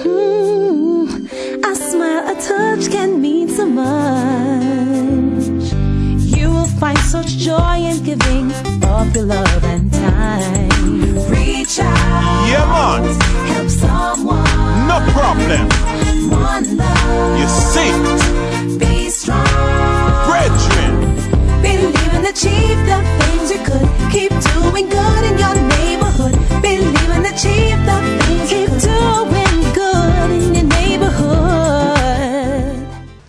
A smile, a touch can mean so much. You will find such joy in giving of your love and time. Reach out. Yeah, man. Help someone. No problem. One love. You see. Be strong. Brethren. Believe and achieve the things you could. Keep doing good in your neighborhood. Believe and achieve the things you could. Keep doing good in your neighborhood.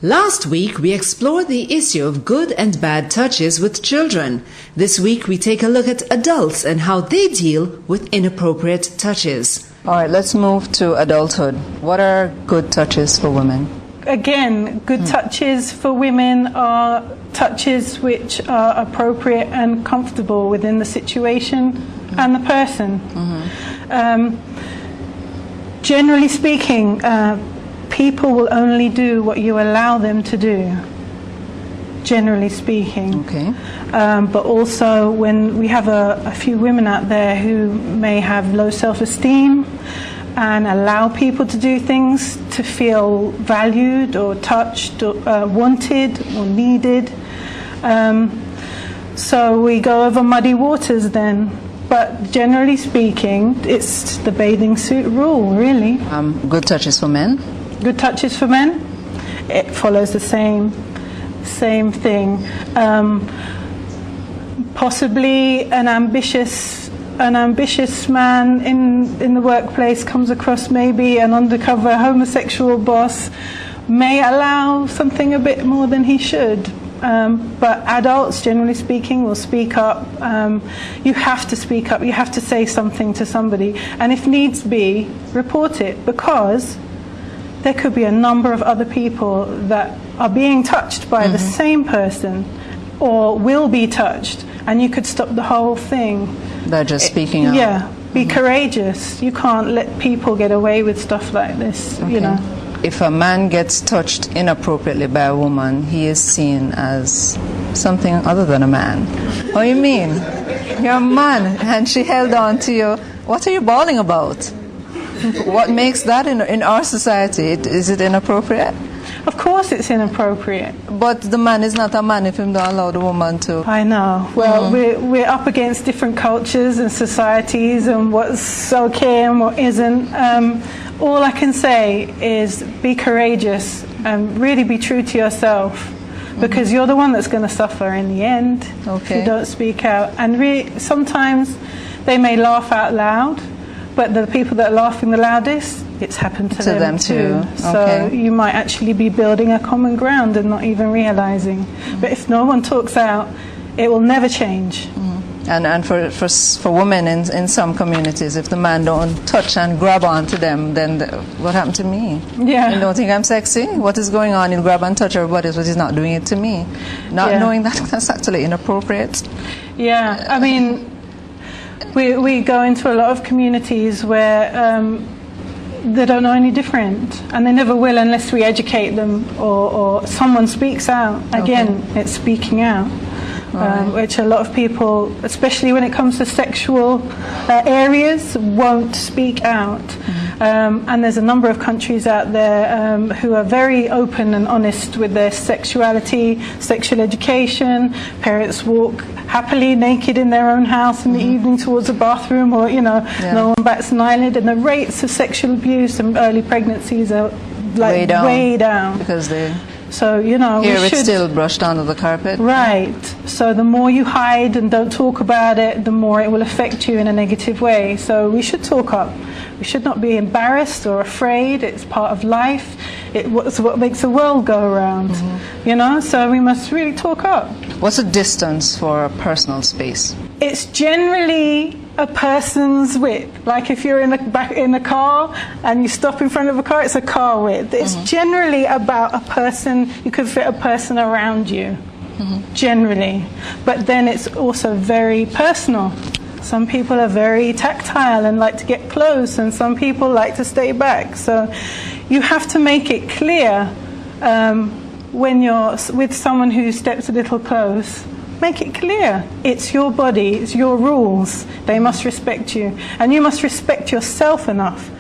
Last week, we explored the issue of good and bad touches with children. This week, we take a look at adults and how they deal with inappropriate touches. All right, let's move to adulthood. What are good touches for women? Again, good touches for women are touches which are appropriate and comfortable within the situation and the person. Generally speaking, people will only do what you allow them to do, generally speaking. Okay. But also when we have a few women out there who may have low self-esteem and allow people to do things to feel valued or touched or wanted or needed. So we go over muddy waters then. But generally speaking, it's the bathing suit rule, really. Good touches for men? Good touches for men? It follows the same thing. Possibly an ambitious man in the workplace comes across maybe an undercover homosexual boss, may allow something a bit more than he should. But adults, generally speaking, will speak up. You have to speak up. You have to say something to somebody. And if needs be, report it, because there could be a number of other people that are being touched by the same person or will be touched, and you could stop the whole thing. They're just speaking out. Yeah, be courageous. You can't let people get away with stuff like this, you know. If a man gets touched inappropriately by a woman, he is seen as something other than a man. What do you mean? You're a man, and she held on to you. What are you bawling about? What makes that in our society? Is it inappropriate? Of course it's inappropriate. But the man is not a man if he don't allow the woman to. I know. Well, we're up against different cultures and societies and what's okay and what isn't. All I can say is be courageous and really be true to yourself, because you're the one that's going to suffer in the end if you don't speak out. And sometimes they may laugh out loud, but the people that are laughing the loudest, it's happened to them too. So you might actually be building a common ground and not even realizing. But if no one talks out, it will never change. And for women in some communities, if the man don't touch and grab onto them, then what happened to me? Yeah. You don't think I'm sexy? What is going on? He'll grab and touch everybody, but he's not doing it to me. Not knowing that's actually inappropriate. Yeah, I mean, we go into a lot of communities where they don't know any different, and they never will unless we educate them or someone speaks out. Again, it's speaking out. Which a lot of people, especially when it comes to sexual areas, won't speak out. And there's a number of countries out there who are very open and honest with their sexuality, sexual education. Parents walk happily naked in their own house in the evening towards a bathroom, or, no one bats an eyelid. And the rates of sexual abuse and early pregnancies are like way down. Because they... So, here it's still brushed under the carpet. Right. So the more you hide and don't talk about it, the more it will affect you in a negative way. So we should talk up. We should not be embarrassed or afraid. It's part of life. It's what makes the world go around. So we must really talk up. What's the distance for a personal space? It's generally a person's width. Like if you're in the car and you stop in front of a car, it's a car width. It's generally about a person. You could fit a person around you, generally. But then it's also very personal. Some people are very tactile and like to get close, and some people like to stay back. So you have to make it clear when you're with someone who steps a little close. Make it clear. It's your body, it's your rules. They must respect you. And you must respect yourself enough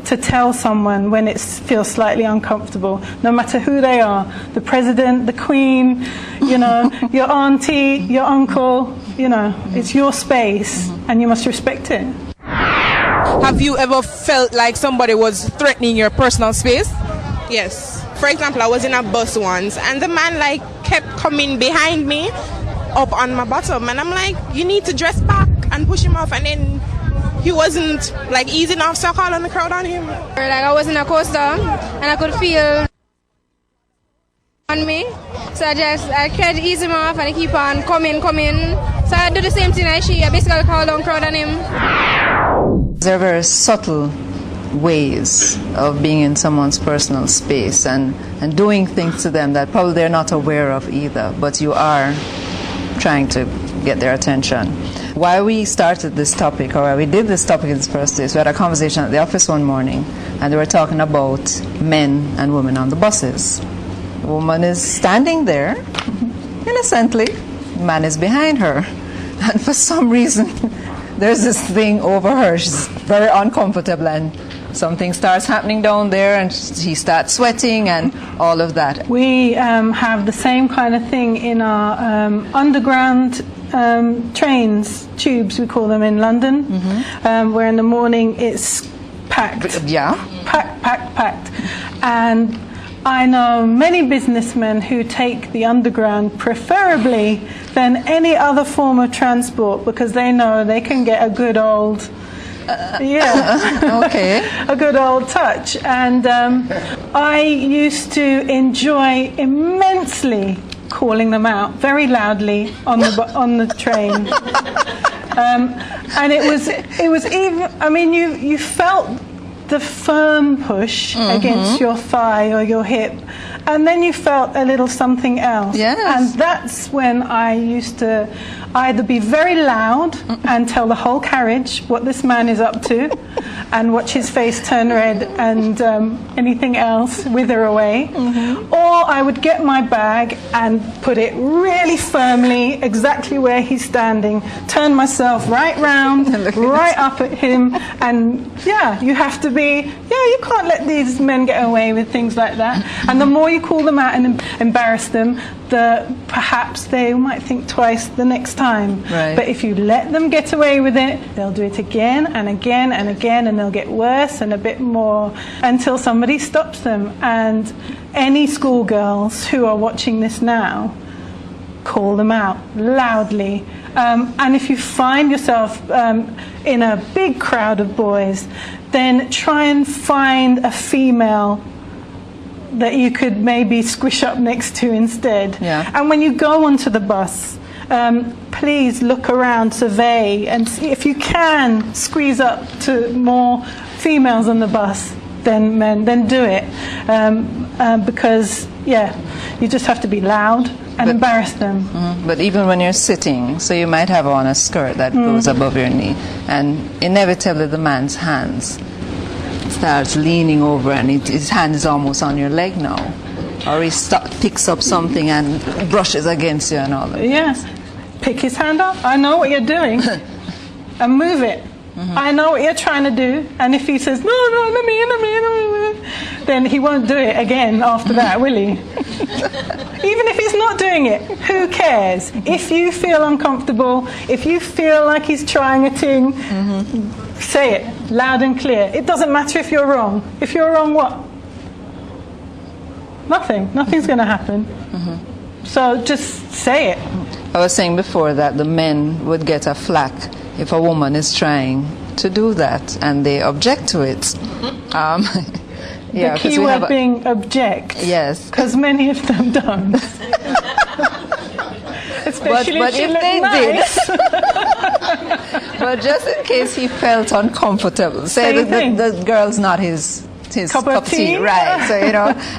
to tell someone when it feels slightly uncomfortable, no matter who they are, the president, the queen, you know, your auntie, your uncle, you know, it's your space and you must respect it. Have you ever felt like somebody was threatening your personal space? Yes. For example, I was in a bus once and the man like kept coming behind me up on my bottom and I'm like, you need to dress back, and push him off, and then he wasn't like easy enough, so I called on the crowd on him. Like I was in a coaster and I could feel on me, so I tried to ease him off and I keep on coming. So I do the same thing as she. I basically called on crowd on him. There are very subtle ways of being in someone's personal space and doing things to them that probably they're not aware of either, but you are trying to get their attention. Why we started this topic, or why we did this topic in the first place, we had a conversation at the office one morning and they were talking about men and women on the buses. The woman is standing there innocently, the man is behind her, and for some reason there's this thing over her. She's very uncomfortable and something starts happening down there and she starts sweating and all of that. We have the same kind of thing in our underground trains, tubes we call them in London, where in the morning it's packed. Yeah. Packed. And I know many businessmen who take the underground preferably than any other form of transport because they know they can get a good old okay. a good old touch. And I used to enjoy immensely calling them out very loudly on the train. And it was even, I mean, you felt the firm push against your thigh or your hip, and then you felt a little something else. Yes. And that's when I used to either be very loud and tell the whole carriage what this man is up to and watch his face turn red and anything else wither away, or I would get my bag and put it really firmly exactly where he's standing, turn myself right round, right up at him, and you have to be, you can't let these men get away with things like that. And the more you call them out and embarrass them, perhaps they might think twice the next time. Right. But if you let them get away with it, they'll do it again and again and again, and they'll get worse and a bit more until somebody stops them. And any schoolgirls who are watching this now, call them out loudly. And if you find yourself in a big crowd of boys, then try and find a female that you could maybe squish up next to instead. Yeah. And when you go onto the bus, please look around, survey, and see if you can squeeze up to more females on the bus than men, then do it. Because, you just have to be loud and embarrass them. But even when you're sitting, so you might have on a skirt that goes above your knee, and inevitably the man's hands starts leaning over and his hand is almost on your leg now. Or he picks up something and brushes against you and all that. Yes. Pick his hand up. I know what you're doing. And move it. I know what you're trying to do. And if he says, no, let me, then he won't do it again after that, will he? Even if he's not doing it, who cares? If you feel uncomfortable, if you feel like he's trying a thing, say it loud and clear. It doesn't matter if you're wrong. If you're wrong, what? Nothing's going to happen. So just say it. I was saying before that the men would get a flack if a woman is trying to do that and they object to it. The key word being object. Yes. Because many of them don't. Especially but if they nice. did, but just in case he felt uncomfortable, say the girl's not his his Cup of tea? right? So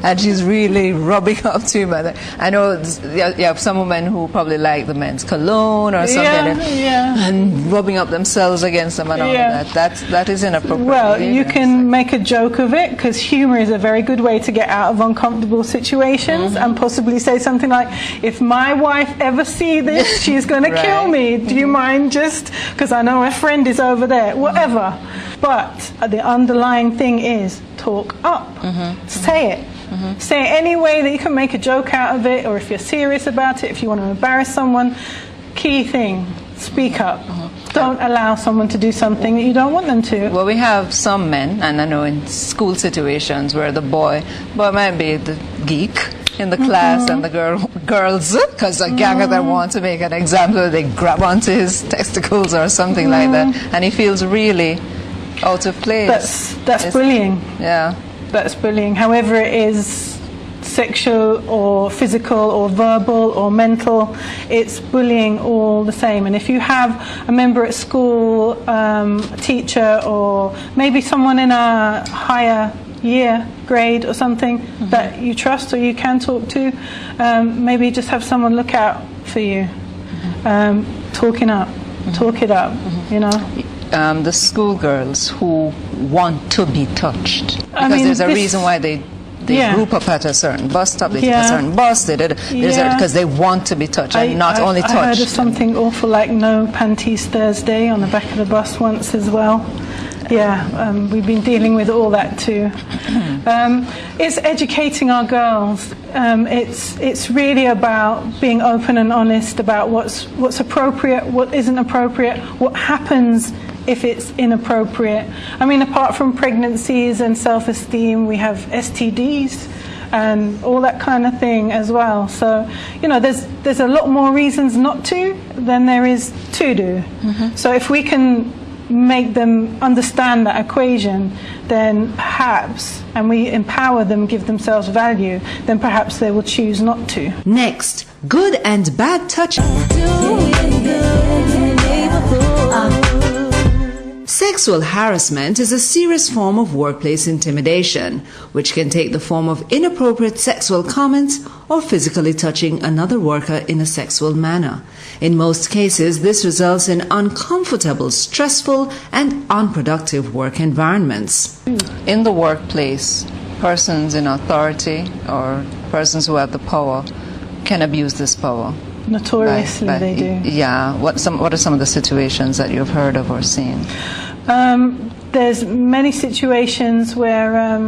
and she's really rubbing up to him. And I know you have some women who probably like the men's cologne or something, and rubbing up themselves against them and all of that. That is inappropriate. Well, behavior. you can make a joke of it, because humor is a very good way to get out of uncomfortable situations, and possibly say something like, "If my wife ever see this, she's going to kill me. Do you mind just, because I know a friend is over there," whatever. But the underlying thing is talk up. Say it. Say it any way that you can make a joke out of it, or if you're serious about it, if you want to embarrass someone. Key thing, speak up. Don't allow someone to do something that you don't want them to. Well, we have some men, and I know in school situations where the boy might be the geek in the class, and the girls, because a gang of them want to make an example, they grab onto his testicles or something like that, and he feels really out of place. That's bullying. Yeah. That's bullying. However it is sexual or physical or verbal or mental, it's bullying all the same. And if you have a member at school, a teacher, or maybe someone in a higher year grade or something that you trust or you can talk to, maybe just have someone look out for you. Talk it up, The schoolgirls who want to be touched, because there's a reason why they group up at a certain bus stop, they take a certain bus, because they want to be touched, and not only touched. I heard of something awful like No Panties Thursday on the back of the bus once as well. We've been dealing with all that too. It's educating our girls. It's really about being open and honest about what's appropriate, what isn't appropriate, what happens if it's inappropriate. I mean, apart from pregnancies and self-esteem, we have STDs and all that kind of thing as well. So, there's a lot more reasons not to than there is to do. So if we can make them understand that equation, then perhaps, and we empower them, give themselves value, then perhaps they will choose not to. Next, good and bad touch. Sexual harassment is a serious form of workplace intimidation, which can take the form of inappropriate sexual comments or physically touching another worker in a sexual manner. In most cases, this results in uncomfortable, stressful, and unproductive work environments. In the workplace, persons in authority or persons who have the power can abuse this power. Notoriously, they do. Yeah. What are some of the situations that you've heard of or seen? There's many situations where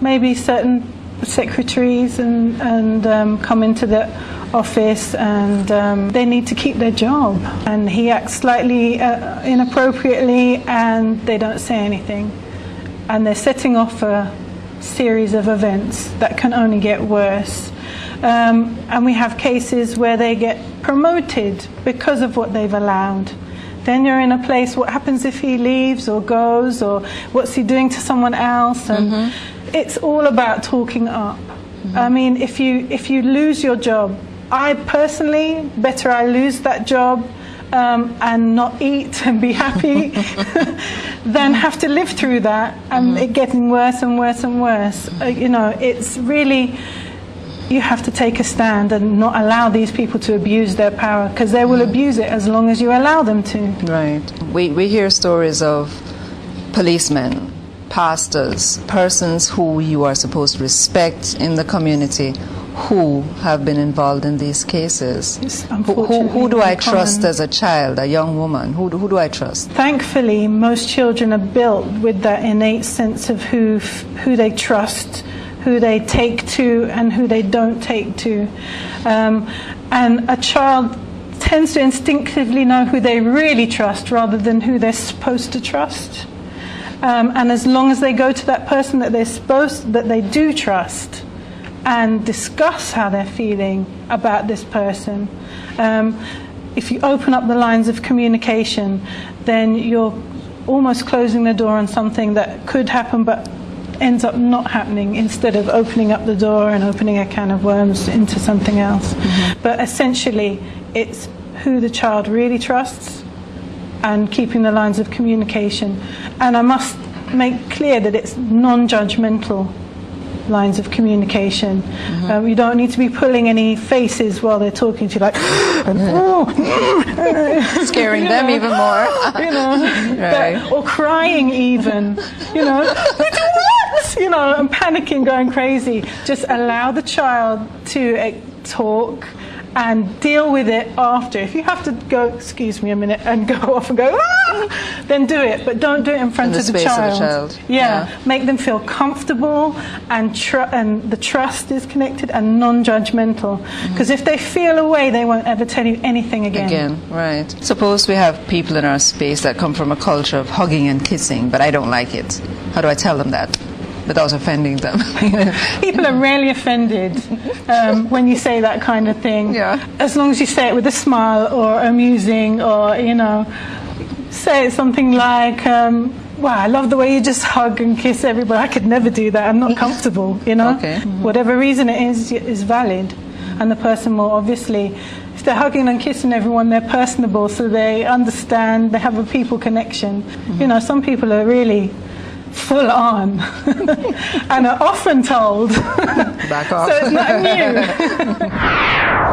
maybe certain secretaries and come into the office and they need to keep their job, and he acts slightly inappropriately and they don't say anything, and they're setting off a series of events that can only get worse. And we have cases where they get promoted because of what they've allowed. Then you're in a place, what happens if he leaves or goes, or what's he doing to someone else? And it's all about talking up. I mean, if you lose your job, I personally, better I lose that job and not eat and be happy than have to live through that and it getting worse and worse and worse. It's really, you have to take a stand and not allow these people to abuse their power, because they will abuse it as long as you allow them to. Right. We hear stories of policemen, pastors, persons who you are supposed to respect in the community who have been involved in these cases. Who do I trust as a child, a young woman? Who do I trust? Thankfully, most children are built with that innate sense of who they trust, who they take to and who they don't take to. And a child tends to instinctively know who they really trust rather than who they're supposed to trust. And as long as they go to that person that they do trust and discuss how they're feeling about this person, if you open up the lines of communication, then you're almost closing the door on something that could happen but ends up not happening, instead of opening up the door and opening a can of worms into something else. But essentially, it's who the child really trusts and keeping the lines of communication. And I must make clear that it's non-judgmental lines of communication. You don't need to be pulling any faces while they're talking to you, like, Scaring them even more. Right. Or crying even, and panicking, going crazy. Just allow the child to talk and deal with it after. If you have to go, excuse me a minute, and go off and go, then do it, but don't do it in front of the child. Yeah, make them feel comfortable, and the trust is connected and non-judgmental. Because if they feel away, they won't ever tell you anything again. Right. Suppose we have people in our space that come from a culture of hugging and kissing, but I don't like it. How do I tell them that without offending them? People are rarely offended when you say that kind of thing. Yeah. As long as you say it with a smile or amusing, or, say something like, wow, I love the way you just hug and kiss everybody. I could never do that. I'm not comfortable, Okay. Whatever reason it is valid. And the person will obviously, if they're hugging and kissing everyone, they're personable, so they understand, they have a people connection. Some people are really full on and are often told back off. So it's not new.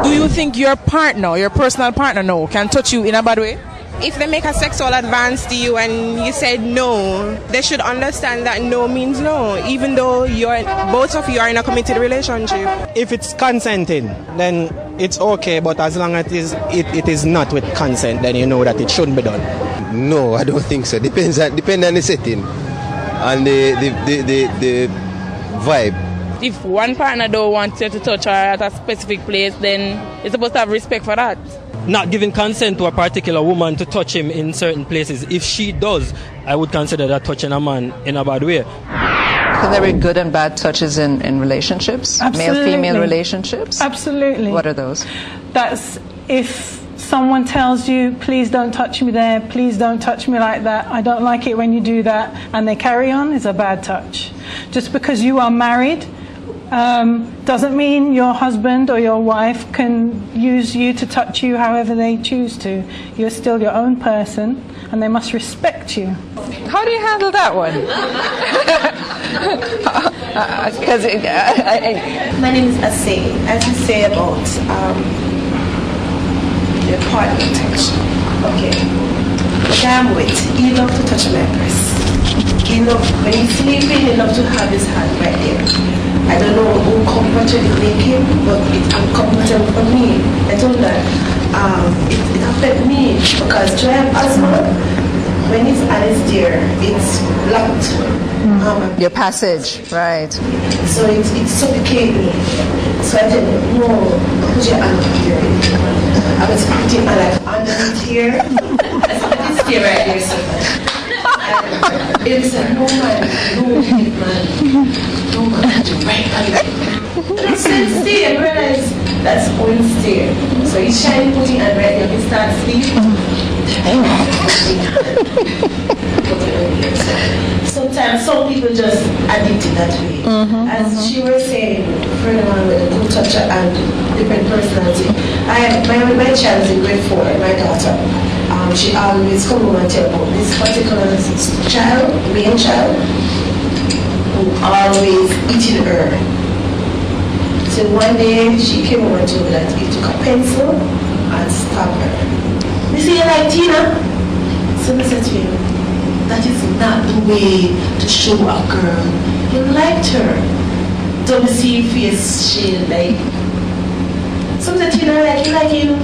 Do you think your personal partner can touch you in a bad way? If they make a sexual advance to you and you said no, they should understand that no means no, even though both of you are in a committed relationship. If it's consenting, then it's okay, but as long as it is not with consent, then you know that it shouldn't be done. No, I don't think so. Depends on the setting and the vibe. If one partner don't want you to touch her at a specific place, then you're supposed to have respect for that. Not giving consent to a particular woman to touch him in certain places. If she does, I would consider that touching a man in a bad way. Can there be good and bad touches in relationships? Absolutely. Male-female relationships? Absolutely. What are those? That's if someone tells you, please don't touch me there, please don't touch me like that, I don't like it when you do that, and they carry on, is a bad touch. Just because you are married doesn't mean your husband or your wife can use you to touch you however they choose to. You're still your own person, and they must respect you. How do you handle that one? My name is Asay. As you say about your partner touch. Okay. The guy I'm with, he loves to touch my breast. When he's sleeping, he loves to have his hand right there. I don't know who comfortable it make him, but it's uncomfortable for me. I told her it affects me because I have asthma. When his hand is there, it's blocked. Your passage, right. So it's suffocating me. So I said, no, put your hand up here. I was putting my like underneath here. I said, put this here right there, so. It said, no man, right on it. He said, stay, and realize that's one stay. So he's shining, putting hand right there, he starts sleeping. Sometimes some people just addicted that way. As she was saying, friend of mine with a good toucher and different personality. My child is in grade 4, my daughter. She always come home and tell about this particular child, main child, who always eating her. So one day she came over and told me that he took a pencil and stabbed her. You see, you like Tina? So I said to him, that is not the way to show a girl you liked her. Don't see face shade like. So I said, Tina, like you like him,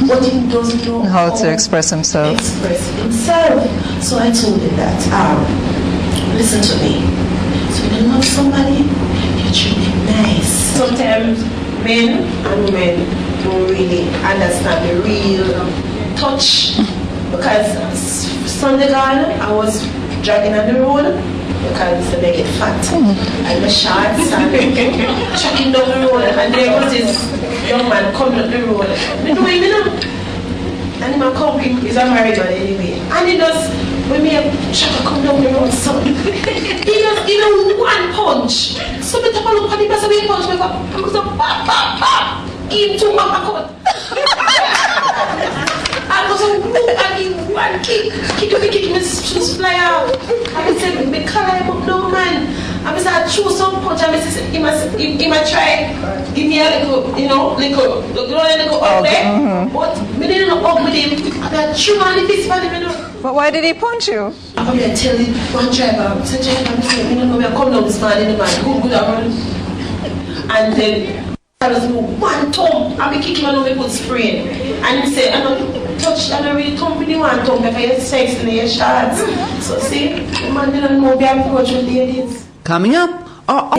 but he doesn't know how to express himself. So I told him that, listen to me. So when you love somebody, you treat them nice. Sometimes men and women don't really understand the real touch. Because Sunday gone, I was dragging on the road because I get fat. And the shorts and chucking down the road. And there was this young man coming up the road. I know him, and my company is a married man anyway. And he does, when me chuck come down the road, son, he does one punch. So I tap on the bus and he punch me up. I'm going to pop, give him 2 uppercut. I was a whoop and give one kick me shoes fly out. I said, me climb up no man. I said, choose some punch. I said, he must try, give me a little, little up there. But me didn't hug with him. I chew on the fist for him, But why did he punch you? I'm going to tell you, one driver, say, driver, me don't know where I come down this morning, good around. And then I was one thumb, and me kick him and me put spray. And he said, I don't touch, I don't really thumb with the one thumb because you're sex in your shots. So see, the man didn't know the approach with ladies. Coming up, our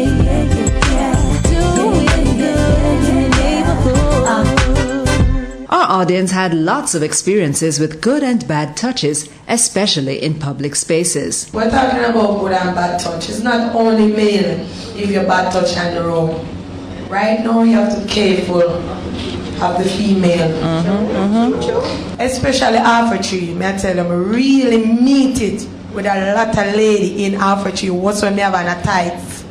audience had lots of experiences with good and bad touches, especially in public spaces. We're talking about good and bad touch. It's not only male if you're bad touch on the road. Right now you have to be careful of the female. Especially Alpha Tree. May I tell them, really meet it with a lot of lady in Alpha Tree. What's when me have on a tights.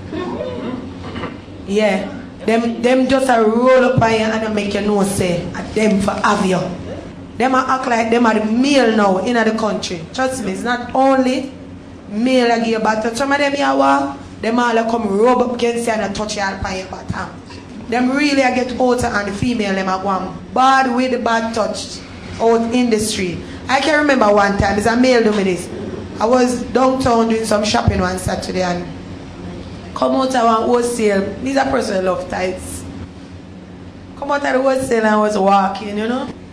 Yeah. Them just a roll up on you and make you know say them for have you. Them a act like them are the male now in the country. Trust me, it's not only male that give you bad touch. Some of them here walk, them all come rub up against you and touch you all on your bottom. Them really get out and the female them are going bad with the bad touch out in the street. I can remember one time, it's a male doing this. I was downtown doing some shopping one Saturday and come out of one wholesale. This is a person who loves tights. Come out of the wholesale and I was walking,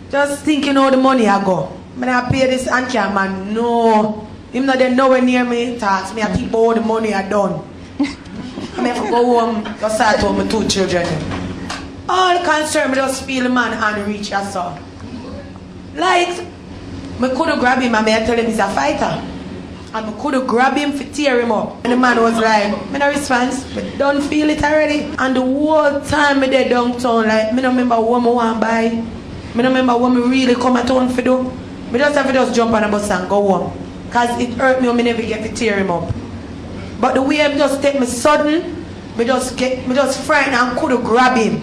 just thinking how the money I go. When I pay this and man, no. Him not there nowhere near me, talks me, I think all the money I done. I have to go home, just start home with 2 children. All concerned, me just feel the man and reach I saw. Like, I could have grabbed him and I tell him he's a fighter. And I could have grabbed him to tear him up. And the man was like, me no response, but don't feel it already. And the whole time me there downtown, like, me no remember what I want to buy. Me no remember what me really come at town for do. Me just have to just jump on the bus and go home. Because it hurt me when me never get to tear him up. But the way I just take me sudden, me just frightened and could have grabbed him.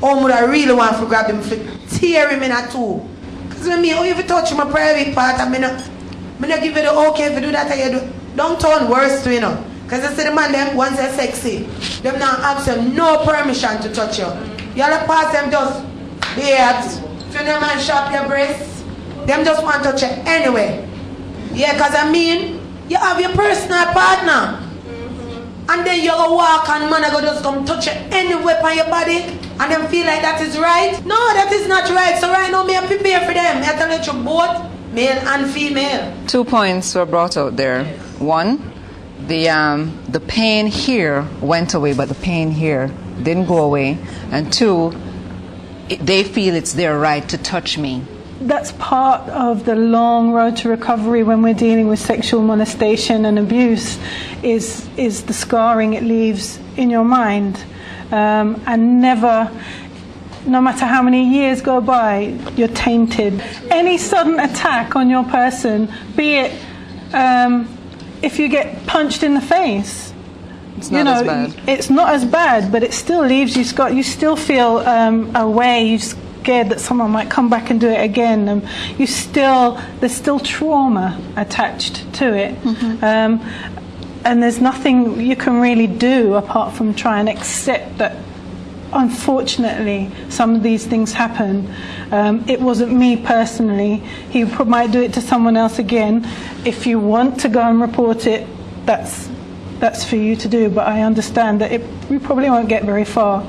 Or would I really want to grab him to tear him in a two. Because when me, if you touch my private part, I not give you the okay if you do that, you do. Don't turn worse to Because I say the man them, once they're sexy, them now ask them no permission to touch you. You have to pass them just, babes, to them and shop your breasts. Them just want to touch you anyway. Yeah, because you have your personal partner. And then you go walk and man go just come touch you anywhere on your body and then feel like that is right. No, that is not right. So right now me I prepare for them. I tell you both male and female. 2 points were brought out there. One, the pain here went away, but the pain here didn't go away. And two, they feel it's their right to touch me. That's part of the long road to recovery when we're dealing with sexual molestation and abuse is the scarring it leaves in your mind. And never, no matter how many years go by, you're tainted. Any sudden attack on your person, be it if you get punched in the face, it's not as bad. It's not as bad, but it still leaves you scarred. You still feel away. You scared that someone might come back and do it again. There's still trauma attached to it. And there's nothing you can really do apart from try and accept that unfortunately some of these things happen. It wasn't me personally. He might do it to someone else again. If you want to go and report it, that's for you to do, but I understand that we probably won't get very far.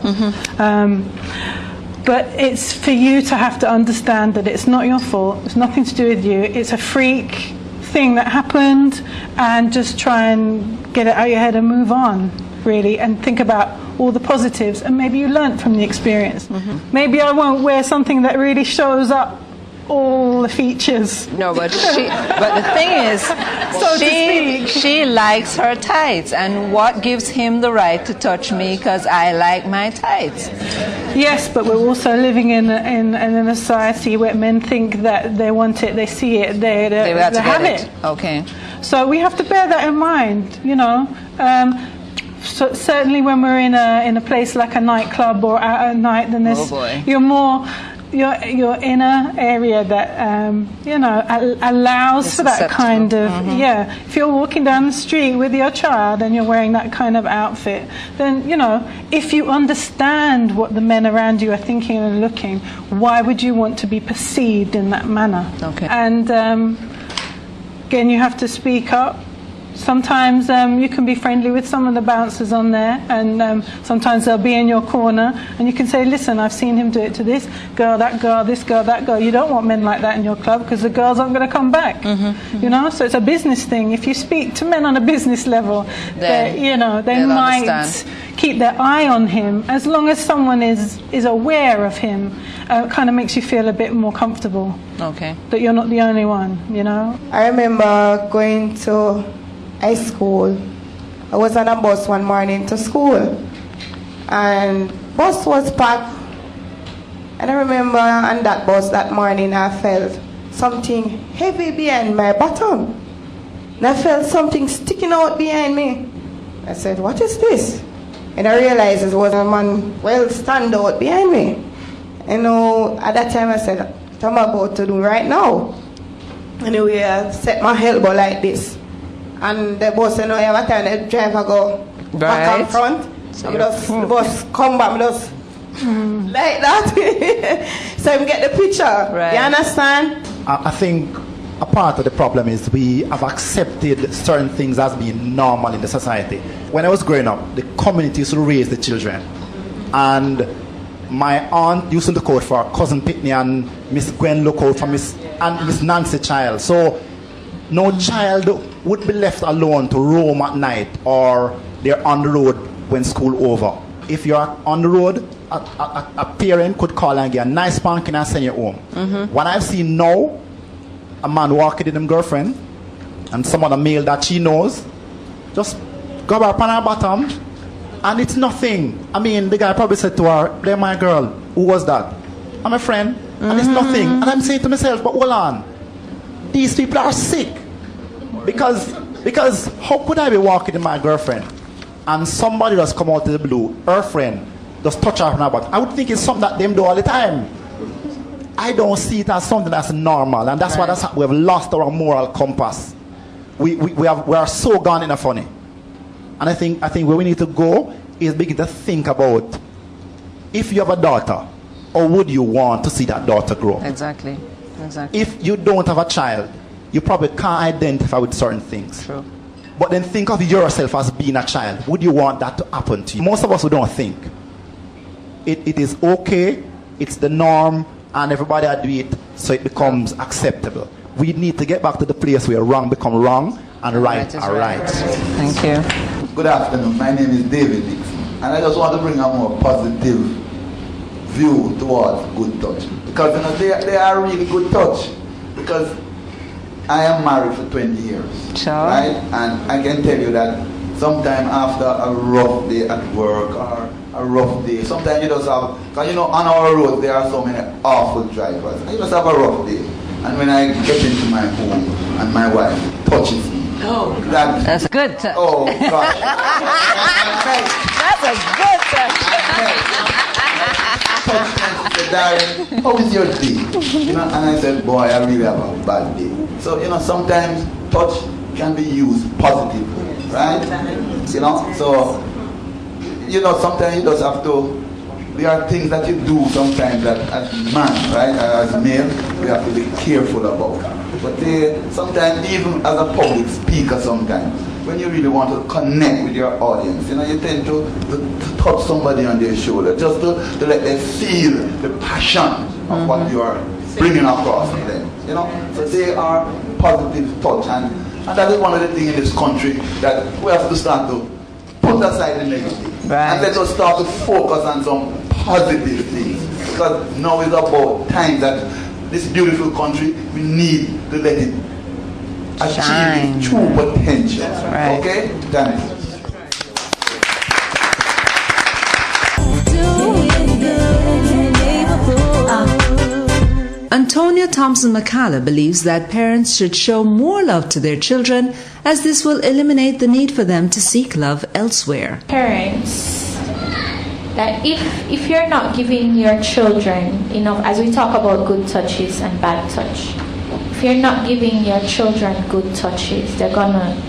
But it's for you to have to understand that it's not your fault, it's nothing to do with you, it's a freak thing that happened, and just try and get it out of your head and move on, really, and think about all the positives, and maybe you learnt from the experience. Maybe I won't wear something that really shows up all the features. No, but the thing is, she likes her tights, and what gives him the right to touch me because I like my tights? Yes, but we're also living in a society where men think that they want it, they see it, they have it. Okay. So we have to bear that in mind, So certainly when we're in a place like a nightclub or out at night, then you're more your inner area that allows for that kind of If you're walking down the street with your child and you're wearing that kind of outfit, then if you understand what the men around you are thinking and looking, why would you want to be perceived in that manner? Okay. And again, you have to speak up. Sometimes you can be friendly with some of the bouncers on there, and sometimes they'll be in your corner, and you can say, listen, I've seen him do it to this girl, that girl, this girl, that girl. You don't want men like that in your club because the girls aren't going to come back. So it's a business thing. If you speak to men on a business level, they might understand. Keep their eye on him. As long as someone is aware of him, kind of makes you feel a bit more comfortable. Okay. That you're not the only one, I remember going to high school. I was on a bus one morning to school, and bus was packed. And I remember on that bus that morning I felt something heavy behind my bottom. And I felt something sticking out behind me. I said, what is this? And I realized it was a man well stand out behind me. At that time I said, what am I about to do right now? Anyway, I set my elbow like this. And the bus, every time the driver go back and front, so the bus come back, just like that. So you get the picture. Right. You understand? I think a part of the problem is we have accepted certain things as being normal in the society. When I was growing up, the community used to raise the children. And my aunt used to look out for Cousin Pitney, and Miss Gwen look out for Miss Nancy Child. So no child would be left alone to roam at night, or they're on the road when school over. If you're on the road, a parent could call and get a nice spanking and send you home. What I've seen now, a man walking with his girlfriend and some other male that she knows, just grab her upon her bottom, and it's nothing. I mean, the guy probably said to her, "They're my girl." Who was that? I'm a friend. And it's nothing. And I'm saying to myself, but hold on. These people are sick. Because how could I be walking with my girlfriend and somebody just come out of the blue, her friend, just touch her on her back? I would think it's something that them do all the time. I don't see it as something that's normal, and that's why we have lost our moral compass. We are so gone in a funny. And I think where we need to go is begin to think about, if you have a daughter, how would you want to see that daughter grow? Exactly. If you don't have a child, you probably can't identify with certain things. True. But then think of yourself as being a child. Would you want that to happen to you? Most of us who don't think. It is okay, it's the norm, and everybody do it, so it becomes acceptable. We need to get back to the place where wrong become wrong and right are right. Thank you. Good afternoon. My name is David Dixon, and I just want to bring a more positive view towards good touch, because they are really good touch. Because I am married for 20 years, right? And I can tell you that sometime after a rough day at work or a rough day, sometimes you just have, because on our road there are so many awful drivers, and you just have a rough day. And when I get into my home and my wife touches me, that's a good touch. Oh gosh. That's a good touch. Said, "Darling, how is your day?" And I said, "Boy, I really have a bad day." So sometimes touch can be used positively, right? So sometimes you just have to. There are things that you do sometimes that as man, right, as male, we have to be careful about. But sometimes even as a public speaker, sometimes when you really want to connect with your audience, you tend to touch somebody on their shoulder, just to let them feel the passion of what you are bringing across to them. So they are positive touch, and that is one of the things in this country that we have to start to put aside the negative, and let us start to focus on some positive things, because now is about time that this beautiful country, we need to let it achieve its true potential. Okay? Thank you. Antonia Thompson McCalla believes that parents should show more love to their children, as this will eliminate the need for them to seek love elsewhere. Parents that if you're not giving your children enough, as we talk about good touches and bad touch, if you're not giving your children good touches, they're gonna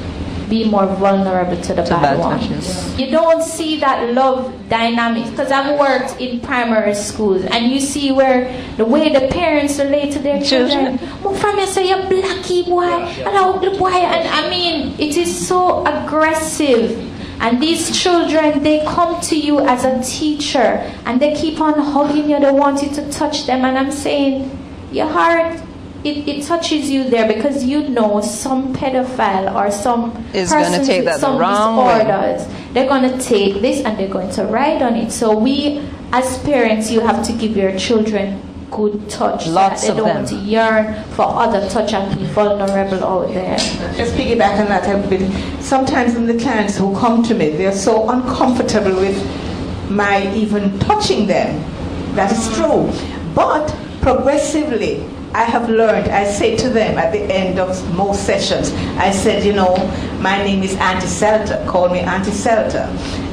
be more vulnerable to the bad ones. Touches. You don't see that love dynamic, because I've worked in primary schools, and you see where the way the parents relate to their children. From you say you're blacky boy, and ugly boy, and I mean it is so aggressive. And these children, they come to you as a teacher, and they keep on hugging you. They want you to touch them, and I'm saying, your heart. It touches you there, because you know some pedophile or some person with some disorders, they're going to take this and they're going to ride on it. So we, as parents, you have to give your children good touch. Lots so that they don't yearn for other touch and be vulnerable out there. Just piggyback on that a bit. Sometimes when the clients who come to me, they're so uncomfortable with my even touching them. That is true. But progressively, I have learned, I say to them at the end of most sessions, I said, you know, my name is Auntie Selter, call me Auntie Selter.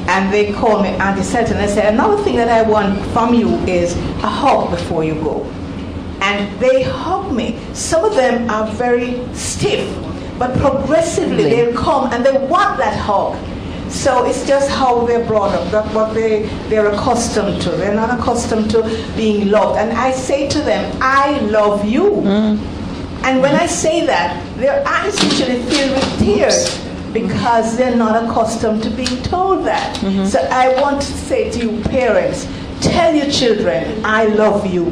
And they call me Auntie Selter. And I said, another thing that I want from you is a hug before you go. And they hug me. Some of them are very stiff, but progressively they'll come and they want that hug. So it's just how they're brought up. That's what they're accustomed to. They're not accustomed to being loved. And I say to them, I love you. And when I say that, their eyes usually fill with tears because they're not accustomed to being told that. So I want to say to you parents, tell your children, I love you.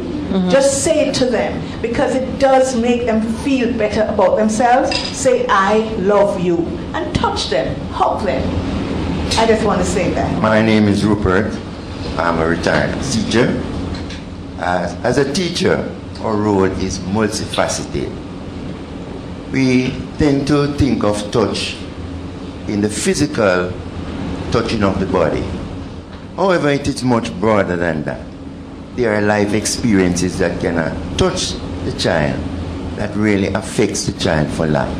Just say it to them, because it does make them feel better about themselves. Say, I love you. And touch them, hug them. I just want to say that. My name is Rupert. I'm a retired teacher. As a teacher, our role is multifaceted. We tend to think of touch in the physical touching of the body. However, it is much broader than that. There are life experiences that can touch the child that really affects the child for life.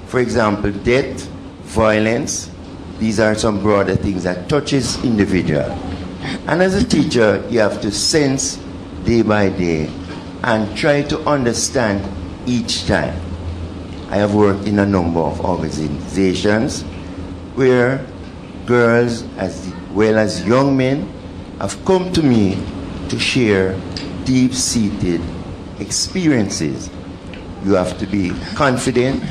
For example, death, violence. These are some broader things that touches individual. And as a teacher, you have to sense day by day and try to understand each child. I have worked in a number of organizations where girls as well as young men have come to me to share deep-seated experiences. You have to be confident,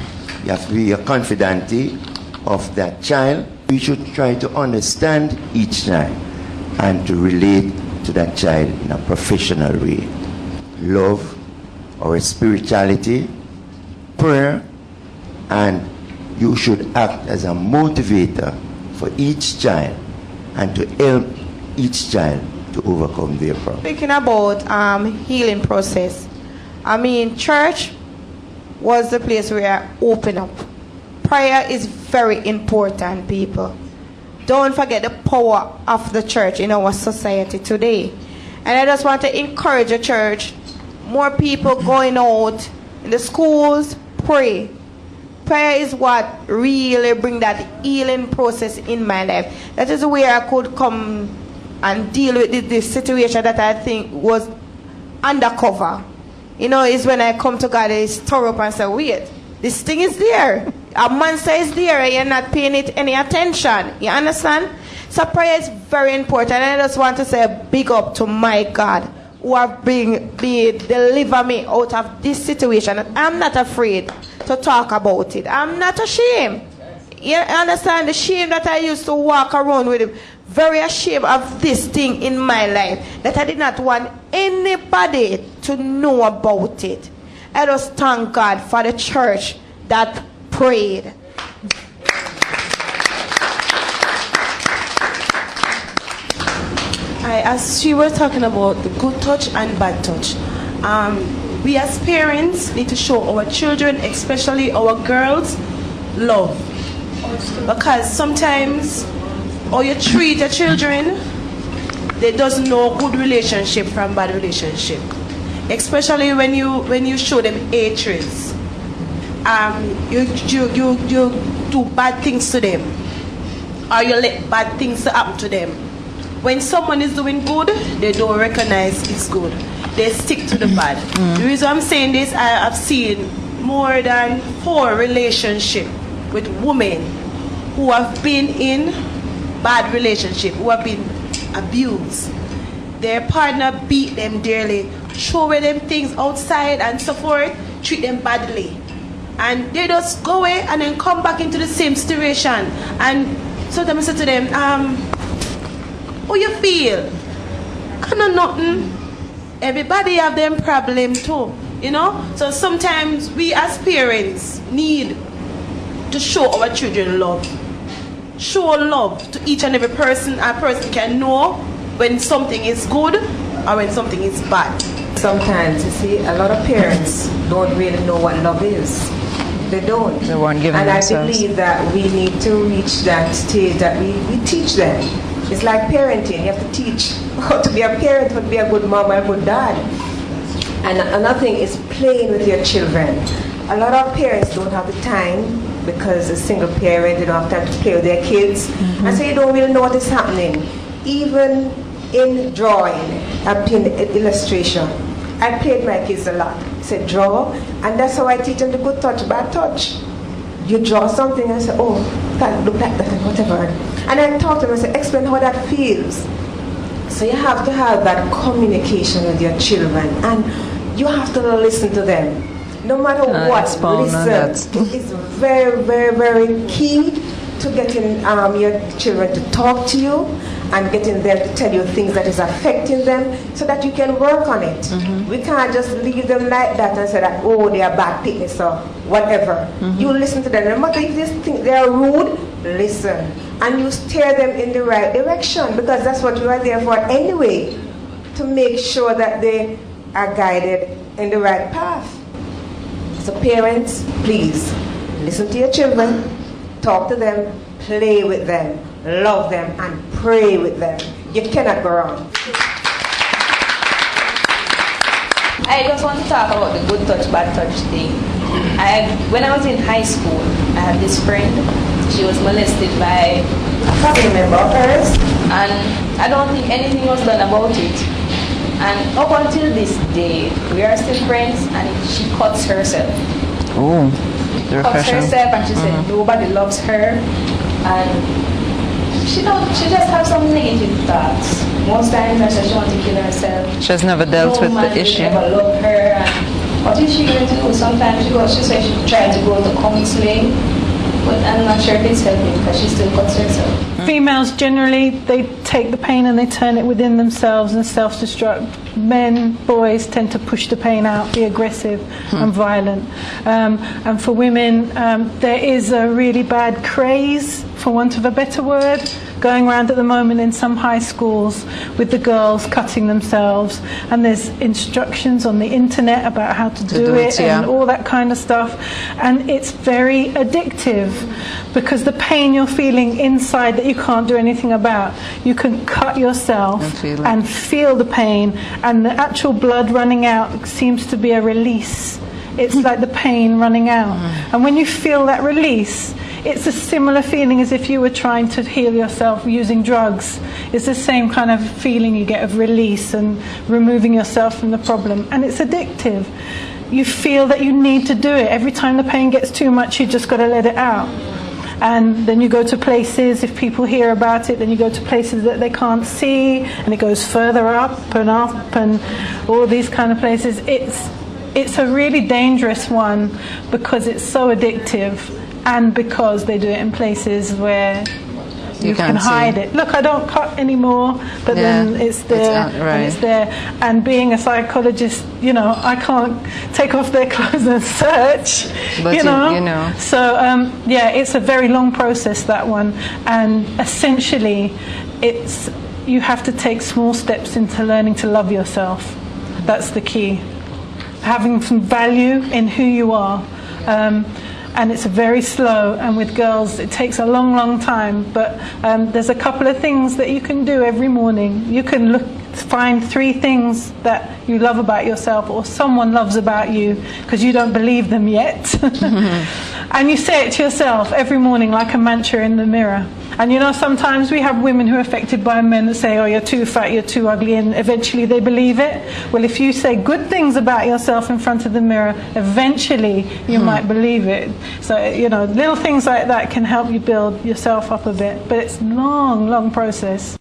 you have to be a confidante of that child. We should try to understand each child and to relate to that child in a professional way. Love, our spirituality, prayer, and you should act as a motivator for each child and to help each child to overcome their problem. Speaking about healing process, I mean, church was the place where I opened up. Prayer is very important, people. Don't forget the power of the church in our society today. And I just want to encourage the church, more people going out in the schools, pray. Prayer is what really bring that healing process in my life. That is where I could come and deal with this situation that I think was undercover. You know, is when I come to God, I stir up and say, wait, this thing is there. A monster is there and you're not paying it any attention. You understand? So prayer is very important. And I just want to say a big up to my God who have deliver me out of this situation. I'm not afraid to talk about it. I'm not ashamed. You understand the shame that I used to walk around with? Very ashamed of this thing in my life, that I did not want anybody to know about it. I just thank God for the church that prayed. As she was talking about the good touch and bad touch, we as parents need to show our children, especially our girls, love. Because sometimes how you treat your children, they doesn't know good relationship from bad relationship. Especially when you show them hatred. You do bad things to them, or you let bad things happen to them. when someone is doing good, they don't recognize it's good. They stick to the bad. The reason I'm saying this, I have seen more than 4 relationships with women who have been in bad relationship, who have been abused. Their partner beat them dearly, throw away them things outside and so forth, treat them badly. And they just go away and then come back into the same situation. And sometimes I say to them, how you feel? Kind of nothing. Everybody have them problem too, you know? So sometimes we as parents need to show our children love. Show love to each and every person. A person can know when something is good or when something is bad. Sometimes, you see, a lot of parents don't really know what love is. They don't. They weren't given and themselves. I believe that we need to reach that stage that we teach them. It's like parenting. You have to teach how to be a parent, how to be a good mom and a good dad. And another thing is playing with your children. A lot of parents don't have the time because a single parent, they don't have time to play with their kids. And so you don't really know what is happening. Even in drawing, in illustration, I played my kids a lot. I said, draw, and that's how I teach them the good touch, bad touch. You draw something and say, oh, that look like that and whatever. And I talk to them and say, explain how that feels. So you have to have that communication with your children, and you have to listen to them. No matter what, listen. It's very, very, very key to getting your children to talk to you and getting them to tell you things that is affecting them so that you can work on it. We can't just leave them like that and say that, oh, they are bad fitness or whatever. You listen to them. No matter if they think they are rude, listen. And you steer them in the right direction, because that's what you are there for anyway, to make sure that they are guided in the right path. So parents, please, listen to your children, talk to them, play with them, love them, and pray with them. You cannot go wrong. I just want to talk about the good touch, bad touch thing. When I was in high school, I had this friend. She was molested by a family member of hers, and I don't think anything was done about it. And up until this day, we are still friends, and she cuts herself. Oh, Cuts herself, and she said nobody loves her, and she just has some negative thoughts. Most times, I said she wants to kill herself. She has never dealt with the issue. Never loved her. And what is she going to do? Sometimes she said she tried to go to counseling, but I'm not sure if it's helping because she still cuts herself. Females generally, they take the pain and they turn it within themselves and self-destruct. Men, boys tend to push the pain out, be aggressive and violent. And for women, there is a really bad craze, for want of a better word, going around at the moment in some high schools with the girls cutting themselves, and there's instructions on the internet about how to do it and all that kind of stuff, and it's very addictive because the pain you're feeling inside that you can't do anything about, you can cut yourself and feel the pain, and the actual blood running out seems to be a release. It's like the pain running out, and when you feel that release, it's a similar feeling as if you were trying to heal yourself using drugs. It's the same kind of feeling you get of release and removing yourself from the problem. And it's addictive. You feel that you need to do it. Every time the pain gets too much, you just got to let it out. And then you go to places, if people hear about it, then you go to places that they can't see, and it goes further up and all these kind of places. It's a really dangerous one because it's so addictive, and because they do it in places where you can hide it. Look, I don't cut anymore, but then it's there, and it's there. And being a psychologist, you know, I can't take off their clothes and search, But you know. So, it's a very long process, that one. And essentially, you have to take small steps into learning to love yourself. That's the key. Having some value in who you are. And it's very slow, and with girls it takes a long, long time, but there's a couple of things that you can do every morning. You can find 3 things that you love about yourself or someone loves about you, because you don't believe them yet. And you say it to yourself every morning like a mantra in the mirror. And you know, sometimes we have women who are affected by men that say, oh, you're too fat, you're too ugly, and eventually they believe it. Well, if you say good things about yourself in front of the mirror, eventually you might believe it. So, you know, little things like that can help you build yourself up a bit. But it's a long, long process.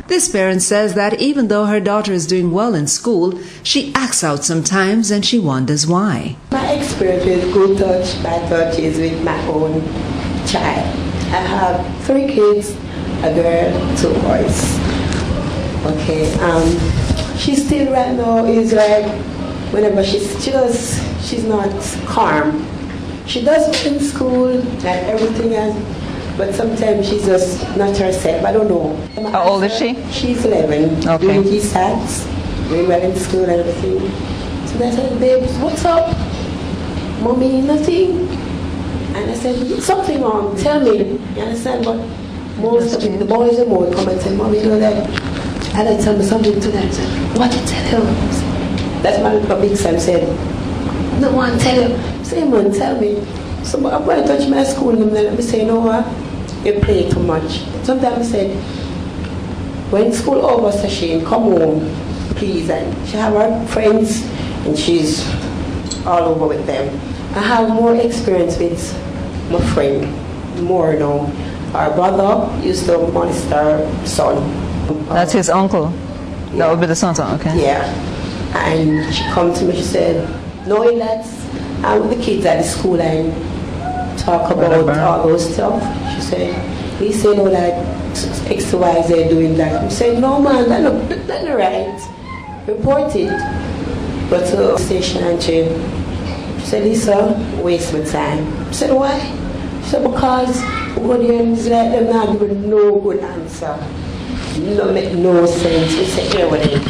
This parent says that even though her daughter is doing well in school, she acts out sometimes and she wonders why. My experience with good touch, bad touch is with my own child. I have 3 kids, a girl, 2 boys. Okay, she still right now is like, whenever she's not calm. She does well in school and everything else. But sometimes she's just not herself. I don't know. How old is she? She's 11. Okay. Doing GSATs, doing well in school and everything. So I said, babes, what's up? Mommy, nothing. And I said, something wrong. Tell me. You understand? But most of the boys and more come and say, Mommy, you know that. And I tell me something to them. I said, what to tell him? That's my big son said, no one tell him. Say, man, tell me. So I'm going to touch my school and then I say, no, you play too much. Sometimes I said, when school over, Sashane, come home, please. And she have her friends and she's all over with them. I have more experience with my friend, more now. Our brother used to molest our son. That's his uncle? Yeah. That would be the son's uncle, okay. Yeah. And she come to me, she said, knowing that I'm with the kids at the school and talk about all those stuff. She said, we say no that X to Y Z doing that. We said, no man, that's not right. Report it. But to station and she said, Lisa, waste my time. I said, why? She said, because good names like them not give no good answer. No make no sense. We said, here with it.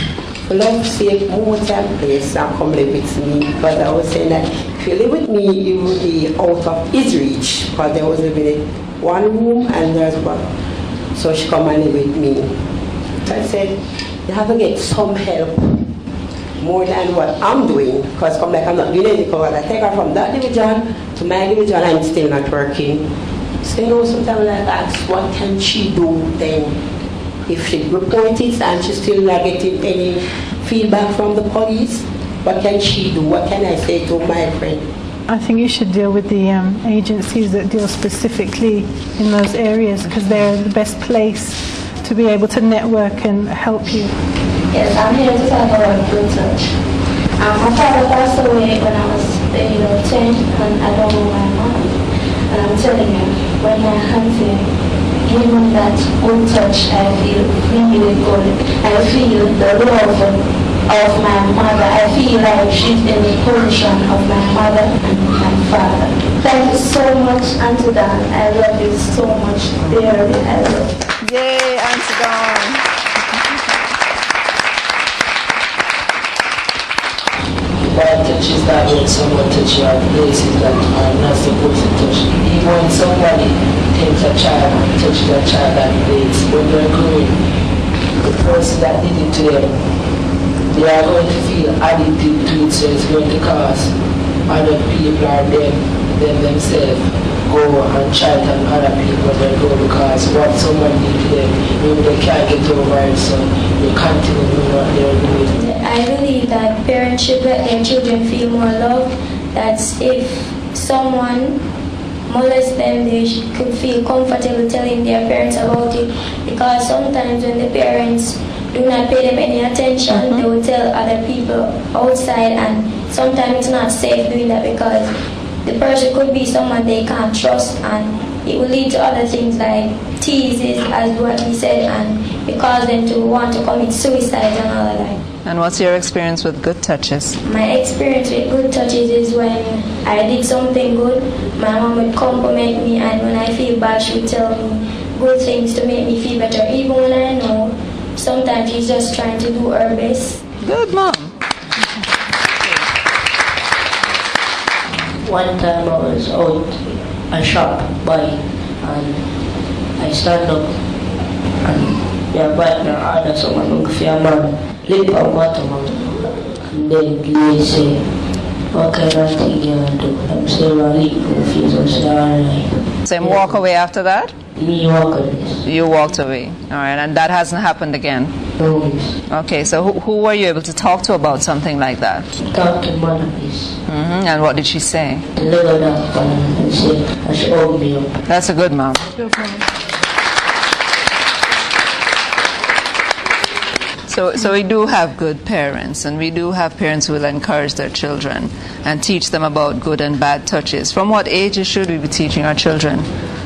For love's sake, move to a place and come live with me. Because I was saying that if you live with me, you will be out of his reach. Because there was living in one room and there's one. So she come and live with me. So I said, you have to get some help more than what I'm doing. Because I'm like, I'm not doing anything. Because I take her from that division to my division and I'm still not working. So you know, sometimes I ask, what can she do then? If she reports it and she's still not getting any feedback from the police, what can she do? What can I say to my friend? I think you should deal with the agencies that deal specifically in those areas because they're the best place to be able to network and help you. Yes, I'm here to talk about good touch. My father passed away when I was 10 and I don't know my mom. And I'm telling you, when my auntie given that good touch, I feel really good. I feel the love of my mother. I feel like she's in the position of my mother and my father. Thank you so much, Auntie Dawn. I love you so much. Dearly, I love you. Yay, Auntie Dawn. Bad touch is that when someone touches you at places that are not supposed to touch. Even when somebody takes a child and touches a child at place, when they're growing, the person that did it to them, they are going to feel addicted to it, so it's going to cause other people or them themselves go and try it on other people when they go, because what someone did to them, maybe they can't get over it, so they continue doing what they're doing. I believe that parents should let their children feel more love. That if someone molests them, they could feel comfortable telling their parents about it. Because sometimes when the parents do not pay them any attention, they will tell other people outside, and sometimes it's not safe doing that because the person could be someone they can't trust, and it will lead to other things like teases, as what he said, and it causes them to want to commit suicide and all of that. And what's your experience with good touches? My experience with good touches is when I did something good, my mom would compliment me, and when I feel bad, she would tell me good things to make me feel better, even when I know sometimes she's just trying to do her best. Good mom. One time I was out a shop buying, and I stand up and my partner ordered someone for a man. Lip and bottom. And then they say, what kind of thing you want to do? I'm saying, well, leave my face, I say, alright. Same walk away after that? Me walk away. You walked away. All right, and that hasn't happened again? No. Okay, so who were you able to talk to about something like that? Talk to mother, please. Mm-hmm. And what did she say? Deliver that and say, I should hold me up. That's a good mom. Good mom. So we do have good parents, and we do have parents who will encourage their children and teach them about good and bad touches. From what ages should we be teaching our children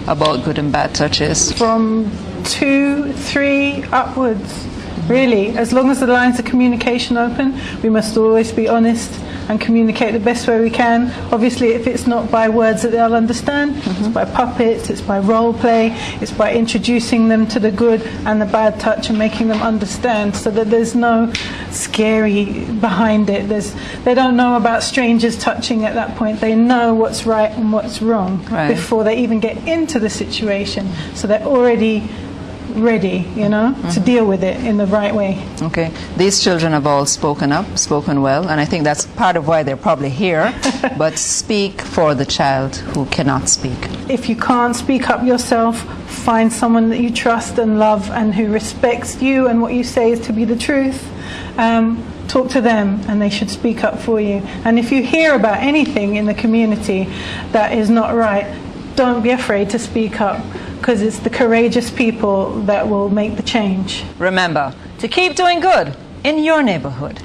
about good and bad touches? From 2, 3 upwards, really. As long as the lines of communication open, we must always be honest and communicate the best way we can. Obviously, if it's not by words that they'll understand, it's by puppets, it's by role play, it's by introducing them to the good and the bad touch and making them understand, so that there's no scary behind it. They don't know about strangers touching at that point. They know what's right and what's wrong before they even get into the situation. So they're already ready, to deal with it in the right way. Okay. These children have all spoken up, spoken well, and I think that's part of why they're probably here. But speak for the child who cannot speak. If you can't speak up yourself, find someone that you trust and love and who respects you and what you say is to be the truth. Talk to them and they should speak up for you. And if you hear about anything in the community that is not right, don't be afraid to speak up, because it's the courageous people that will make the change. Remember to keep doing good in your neighborhood.